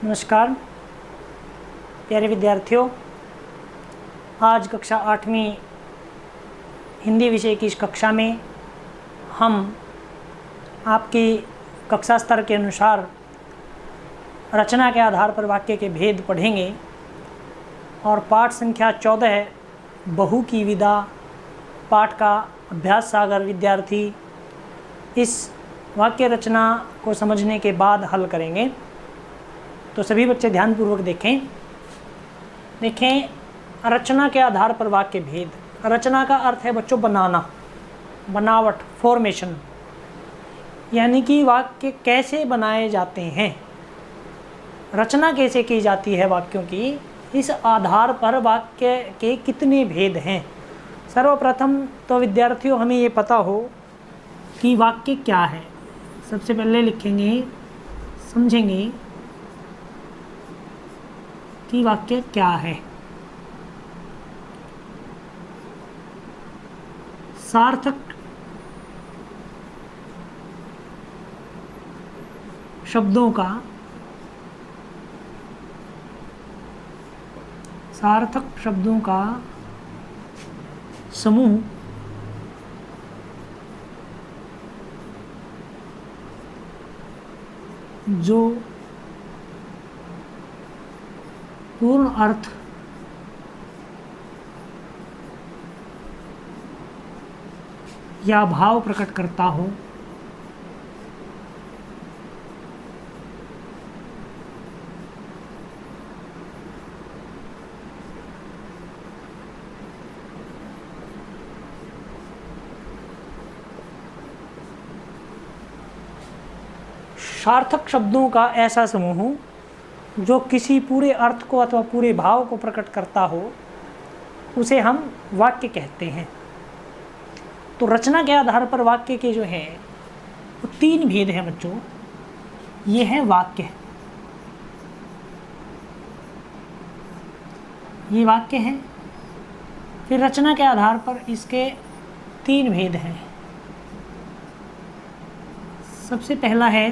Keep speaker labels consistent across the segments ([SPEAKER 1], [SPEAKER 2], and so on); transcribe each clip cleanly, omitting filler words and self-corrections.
[SPEAKER 1] नमस्कार प्यारे विद्यार्थियों, आज कक्षा 8वीं हिंदी विषय की इस कक्षा में हम आपकी कक्षा स्तर के अनुसार रचना के आधार पर वाक्य के भेद पढ़ेंगे और पाठ संख्या 14 बहू की विदा पाठ का अभ्यास सागर विद्यार्थी इस वाक्य रचना को समझने के बाद हल करेंगे। तो सभी बच्चे ध्यानपूर्वक देखें रचना के आधार पर वाक्य भेद। रचना का अर्थ है बच्चों बनाना, बनावट, फॉर्मेशन, यानी कि वाक्य कैसे बनाए जाते हैं, रचना कैसे की जाती है वाक्यों की, इस आधार पर वाक्य के कितने भेद हैं। सर्वप्रथम तो विद्यार्थियों हमें ये पता हो कि वाक्य क्या है। सबसे पहले लिखेंगे, समझेंगे कि वाक्य क्या है। सार्थक शब्दों का समूह जो पूर्ण अर्थ या भाव प्रकट करता हो, सार्थक शब्दों का ऐसा समूह जो किसी पूरे अर्थ को अथवा पूरे भाव को प्रकट करता हो, उसे हम वाक्य कहते हैं। तो रचना के आधार पर वाक्य के जो है वो 3 भेद हैं बच्चों। ये है वाक्य, ये वाक्य है। फिर रचना के आधार पर इसके 3 भेद हैं। सबसे पहला है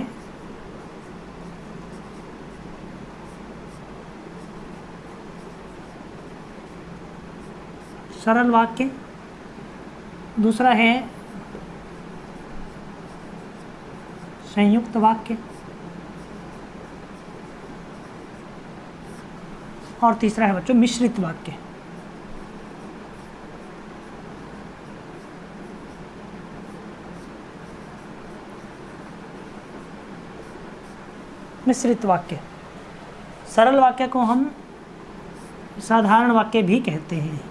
[SPEAKER 1] सरल वाक्य, दूसरा है संयुक्त वाक्य और तीसरा है बच्चों मिश्रित वाक्य। मिश्रित वाक्य, सरल वाक्य को हम साधारण वाक्य भी कहते हैं।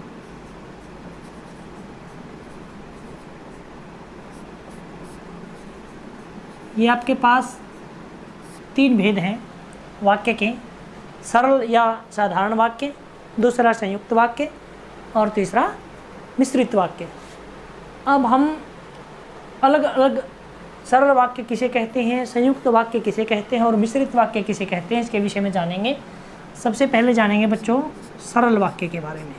[SPEAKER 1] ये आपके पास 3 भेद हैं वाक्य के, सरल या साधारण वाक्य, दूसरा संयुक्त वाक्य और तीसरा मिश्रित वाक्य। अब हम अलग अलग सरल वाक्य किसे कहते हैं, संयुक्त वाक्य किसे कहते हैं और मिश्रित वाक्य किसे कहते हैं, इसके विषय में जानेंगे। सबसे पहले जानेंगे बच्चों सरल वाक्य के बारे में।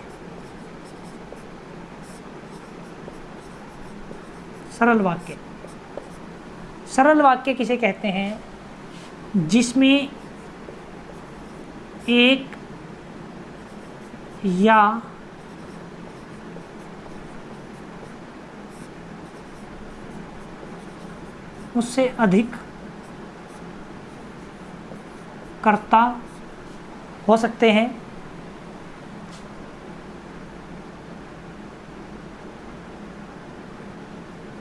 [SPEAKER 1] सरल वाक्य किसे कहते हैं, जिसमें एक या उससे अधिक कर्ता हो सकते हैं,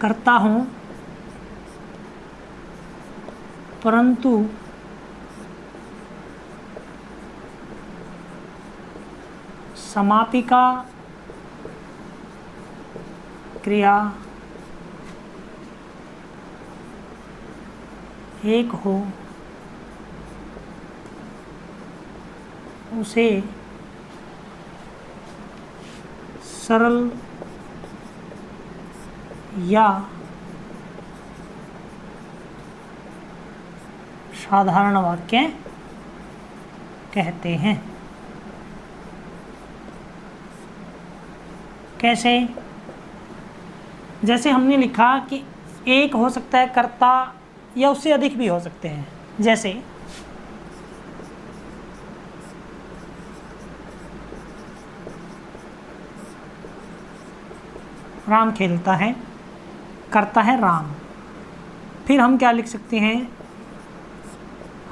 [SPEAKER 1] कर्ता हूँ, परंतु समापिका क्रिया एक हो, उसे सरल या साधारण वाक्य कहते हैं। कैसे? जैसे हमने लिखा कि एक हो सकता है कर्ता या उससे अधिक भी हो सकते हैं। जैसे राम खेलता है, करता है राम। फिर हम क्या लिख सकते हैं,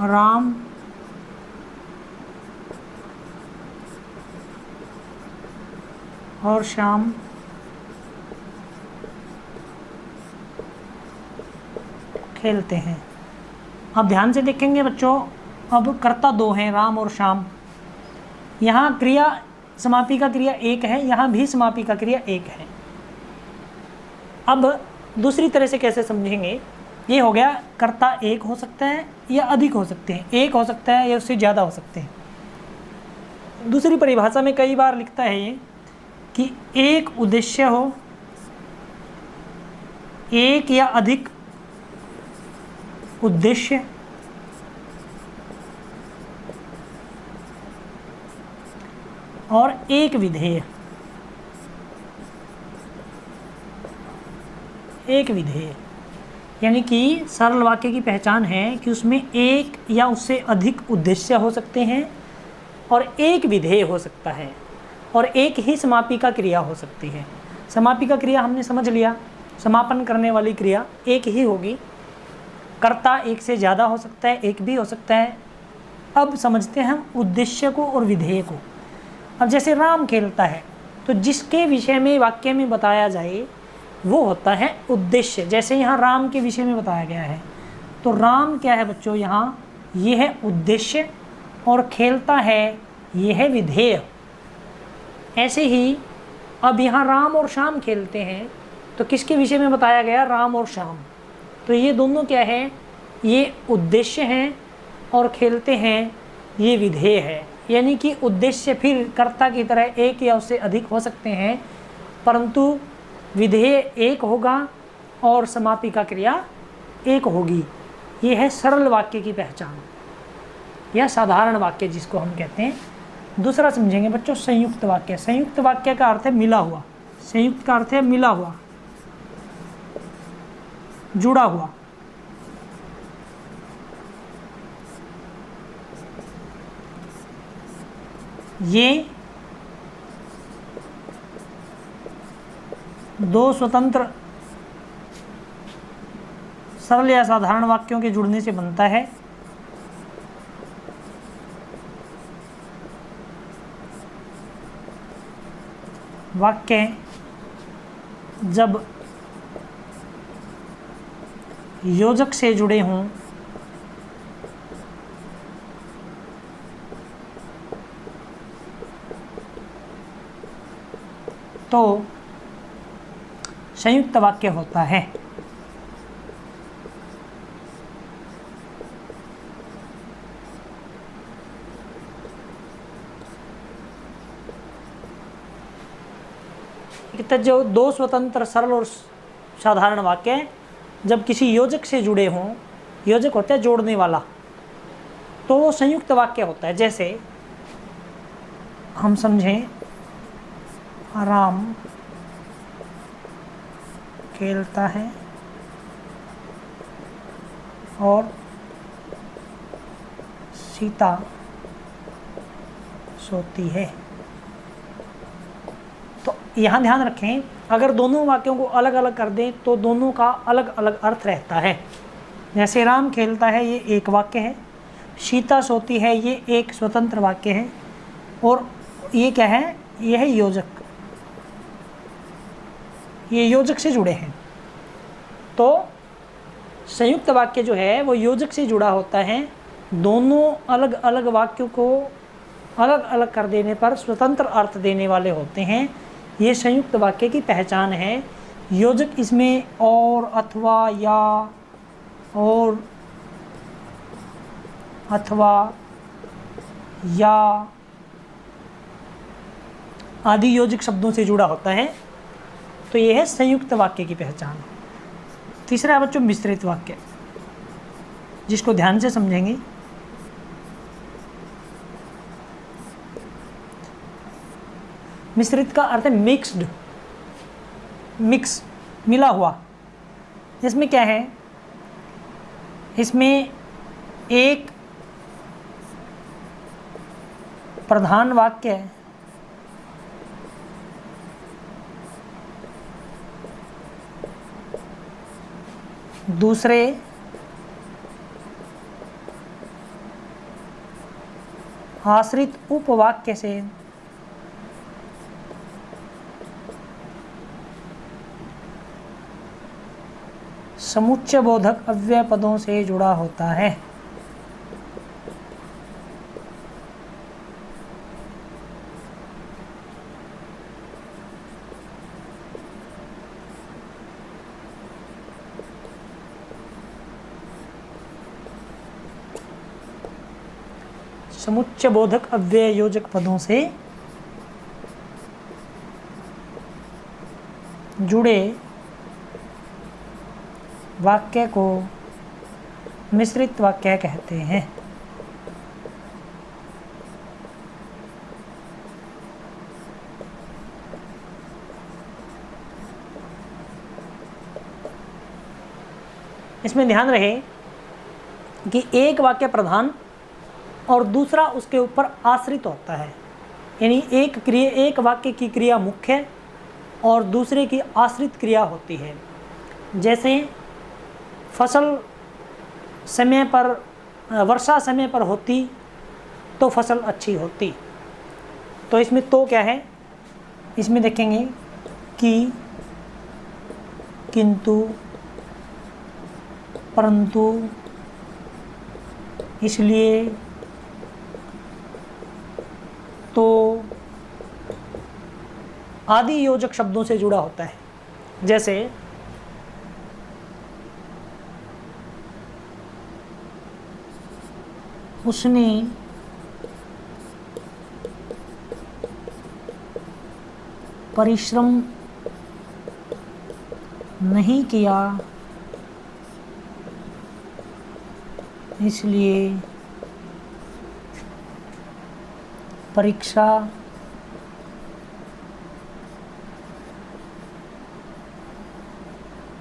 [SPEAKER 1] राम और श्याम खेलते हैं। अब ध्यान से देखेंगे बच्चों, अब कर्ता दो हैं, राम और श्याम। यहाँ क्रिया समापी का क्रिया एक है, यहाँ भी समापी का क्रिया एक है। अब दूसरी तरह से कैसे समझेंगे, ये हो गया कर्ता एक हो सकता है या अधिक हो सकते हैं, एक हो सकता है या उससे ज़्यादा हो सकते हैं। दूसरी परिभाषा में कई बार लिखता है ये कि एक उद्देश्य हो, एक या अधिक उद्देश्य, और एक विधेय। एक विधेय यानी कि सरल वाक्य की पहचान है कि उसमें एक या उससे अधिक उद्देश्य हो सकते हैं और एक विधेय हो सकता है और एक ही समापी का क्रिया हो सकती है। समापी का क्रिया हमने समझ लिया, समापन करने वाली क्रिया एक ही होगी। कर्ता एक से ज़्यादा हो सकता है, एक भी हो सकता है। अब समझते हैं हम उद्देश्य को और विधेय को। अब जैसे राम खेलता है, तो जिसके विषय में वाक्य में बताया जाए वो होता है उद्देश्य। जैसे यहाँ राम के विषय में बताया गया है, तो राम क्या है बच्चों, यहाँ ये है उद्देश्य और खेलता है ये है विधेय। ऐसे ही अब यहाँ राम और श्याम खेलते हैं, तो किसके विषय में बताया गया, राम और श्याम। तो ये दोनों क्या है, ये उद्देश्य हैं और खेलते हैं ये विधेय है। यानी कि उद्देश्य फिर कर्ता की तरह एक या उससे अधिक हो सकते हैं, परंतु विधेय एक होगा और समापी का क्रिया एक होगी। ये है सरल वाक्य की पहचान या साधारण वाक्य जिसको हम कहते हैं। दूसरा समझेंगे बच्चों संयुक्त वाक्य। संयुक्त वाक्य का अर्थ है मिला हुआ। संयुक्त का अर्थ है मिला हुआ, जुड़ा हुआ। ये दो स्वतंत्र सरल या साधारण वाक्यों के जुड़ने से बनता है। वाक्य जब योजक से जुड़े हों तो संयुक्त वाक्य होता है। जो दो स्वतंत्र सरल और साधारण वाक्य जब किसी योजक से जुड़े हों, योजक होता है जोड़ने वाला, तो वो संयुक्त वाक्य होता है। जैसे हम समझें राम खेलता है और सीता सोती है। तो यहाँ ध्यान रखें, अगर दोनों वाक्यों को अलग अलग कर दें तो दोनों का अलग अलग अर्थ रहता है। जैसे राम खेलता है ये एक वाक्य है, सीता सोती है ये एक स्वतंत्र वाक्य है, और ये क्या है, ये है योजक। ये योजक से जुड़े हैं। तो संयुक्त वाक्य जो है वो योजक से जुड़ा होता है। दोनों अलग अलग वाक्यों को अलग अलग कर देने पर स्वतंत्र अर्थ देने वाले होते हैं। ये संयुक्त वाक्य की पहचान है। योजक इसमें और, अथवा, या, और, अथवा, या आदि योजक शब्दों से जुड़ा होता है। तो ये है संयुक्त वाक्य की पहचान। तीसरा है बच्चों मिश्रित वाक्य, जिसको ध्यान से समझेंगे। मिश्रित का अर्थ है मिक्स्ड, मिक्स, मिला हुआ। इसमें क्या है, इसमें एक प्रधान वाक्य है दूसरे आश्रित उपवाक्य से समुच्चय बोधक अव्यय पदों से जुड़ा होता है। समुच्चय बोधक अव्यय योजक पदों से जुड़े वाक्य को मिश्रित वाक्य कहते हैं। इसमें ध्यान रहे कि एक वाक्य प्रधान और दूसरा उसके ऊपर आश्रित होता है, यानी एक वाक्य की क्रिया मुख्य और दूसरे की आश्रित क्रिया होती है। जैसे फसल समय पर, वर्षा समय पर होती तो फसल अच्छी होती। तो इसमें तो क्या है, इसमें देखेंगे कि, किंतु, परंतु, इसलिए, तो आदि योजक शब्दों से जुड़ा होता है। जैसे उसने परिश्रम नहीं किया इसलिए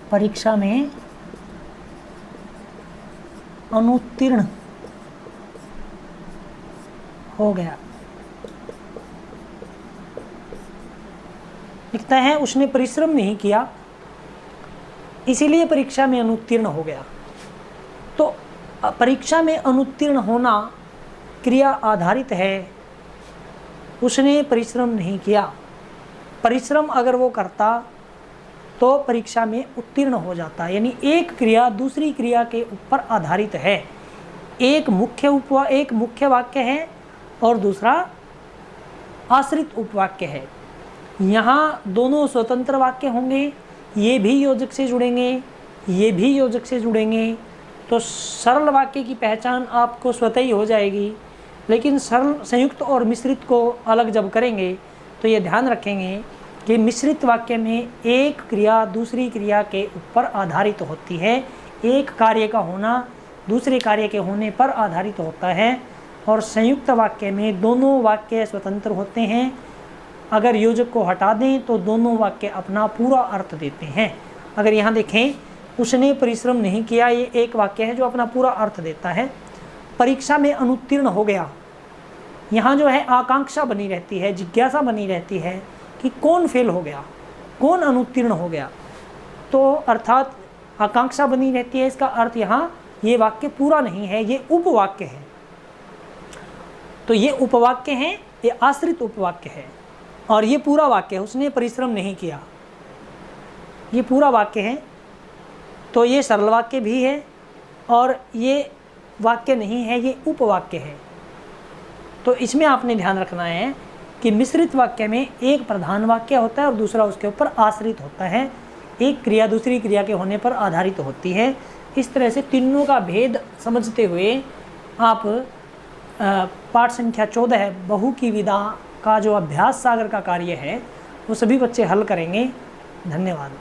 [SPEAKER 1] परीक्षा में अनुत्तीर्ण हो गया। लिखता है उसने परिश्रम नहीं किया इसीलिए परीक्षा में अनुत्तीर्ण हो गया। तो परीक्षा में अनुत्तीर्ण होना क्रिया आधारित है। उसने परिश्रम नहीं किया, परिश्रम अगर वो करता तो परीक्षा में उत्तीर्ण हो जाता। यानी एक क्रिया दूसरी क्रिया के ऊपर आधारित है। एक मुख्य वाक्य है और दूसरा आश्रित उपवाक्य है। यहाँ दोनों स्वतंत्र वाक्य होंगे, ये भी योजक से जुड़ेंगे, ये भी योजक से जुड़ेंगे। तो सरल वाक्य की पहचान आपको स्वतः ही हो जाएगी। लेकिन सरल, संयुक्त और मिश्रित को अलग जब करेंगे तो ये ध्यान रखेंगे कि मिश्रित वाक्य में एक क्रिया दूसरी क्रिया के ऊपर आधारित होती है। एक कार्य का होना दूसरे कार्य के होने पर आधारित होता है। और संयुक्त वाक्य में दोनों वाक्य स्वतंत्र होते हैं। अगर योजक को हटा दें तो दोनों वाक्य अपना पूरा अर्थ देते हैं। अगर यहाँ देखें, उसने परिश्रम नहीं किया, ये एक वाक्य है जो अपना पूरा अर्थ देता है। परीक्षा में अनुत्तीर्ण हो गया, यहाँ जो है आकांक्षा बनी रहती है, जिज्ञासा बनी रहती है कि कौन फेल हो गया, कौन अनुत्तीर्ण हो गया। तो अर्थात आकांक्षा बनी रहती है। इसका अर्थ यहाँ ये वाक्य पूरा नहीं है, ये उपवाक्य है। तो ये उपवाक्य है, ये आश्रित उपवाक्य है। और ये पूरा वाक्य है, उसने परिश्रम नहीं किया, ये पूरा वाक्य है। तो ये सरल वाक्य भी है और ये वाक्य नहीं है, ये उपवाक्य है। तो इसमें आपने ध्यान रखना है कि मिश्रित वाक्य में एक प्रधान वाक्य होता है और दूसरा उसके ऊपर आश्रित होता है। एक क्रिया दूसरी क्रिया के होने पर आधारित होती है। इस तरह से तीनों का भेद समझते हुए आप पाठ संख्या 14 बहु की विदा का जो अभ्यास सागर का कार्य है वो सभी बच्चे हल करेंगे। धन्यवाद।